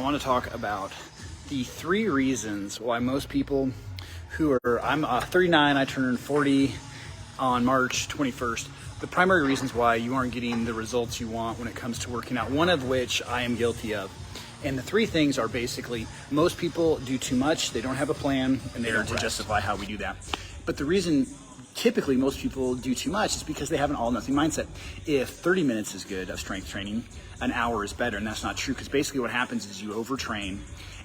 want to talk about the 3 reasons why most people who are, I'm 39, I turned 40 on March 21st. The primary reasons why you aren't getting the results you want when it comes to working out, one of which I am guilty of. And the 3 things are basically, most people do too much, they don't have a plan, and they don't to justify how we do that. But the reason typically most people do too much is because they have an all-nothing mindset. If 30 minutes is good of strength training, an hour is better, and that's not true, because basically what happens is you overtrain,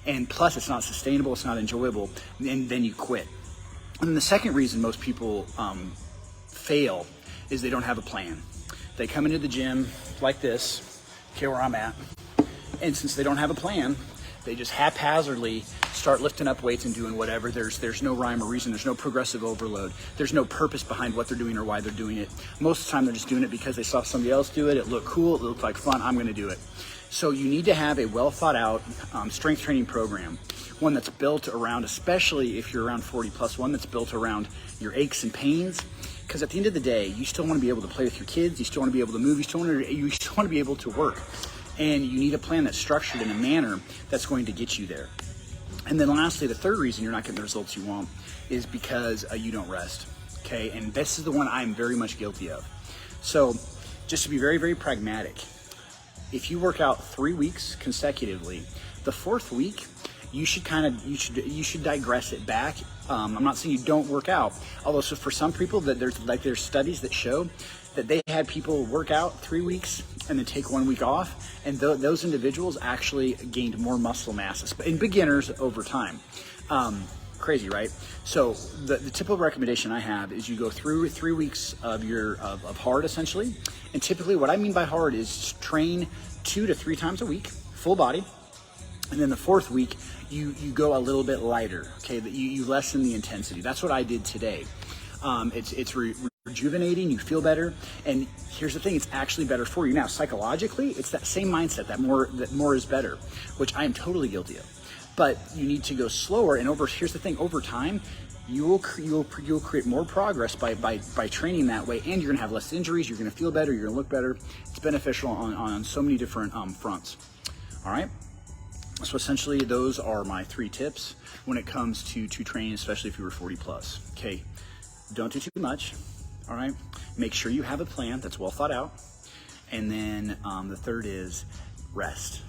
and plus it's not sustainable, it's not enjoyable, and then you quit. And the second reason most people fail is they don't have a plan. They come into the gym like this, okay, where I'm at, and since they don't have a plan, they just haphazardly start lifting up weights and doing whatever. There's no rhyme or reason. There's no progressive overload. There's no purpose behind what they're doing or why they're doing it. Most of the time they're just doing it because they saw somebody else do it. It looked cool. It looked like fun. I'm going to do it. So you need to have a well thought out strength training program, one that's built around, especially if you're around 40 plus, one that's built around your aches and pains. Because at the end of the day, you still want to be able to play with your kids. You still want to be able to move. You still want to be able to work. And you need a plan that's structured in a manner that's going to get you there. And then lastly, the third reason you're not getting the results you want is because you don't rest, okay? And this is the one I'm very much guilty of. So just to be very, very pragmatic, if you work out 3 weeks consecutively, the 4th week, you should digress it back. I'm not saying you don't work out, although so for some people that there's studies that show that they had people work out 3 weeks and then take 1 week off, and those individuals actually gained more muscle mass in beginners over time. Crazy, right? So the typical recommendation I have is you go through 3 weeks of hard essentially, and typically what I mean by hard is train 2 to 3 times a week, full body. And then the 4th week, you go a little bit lighter, okay? That you lessen the intensity. That's what I did today. It's rejuvenating, you feel better, and here's the thing, it's actually better for you. Now, psychologically, it's that same mindset, that more is better, which I am totally guilty of. But you need to go slower, and here's the thing, over time, you'll create more progress by training that way, and you're gonna have less injuries, you're gonna feel better, you're gonna look better. It's beneficial on so many different fronts, all right? So essentially, those are my 3 tips when it comes to training, especially if you were 40 plus. Okay, don't do too much, all right? Make sure you have a plan that's well thought out. And then the third is rest.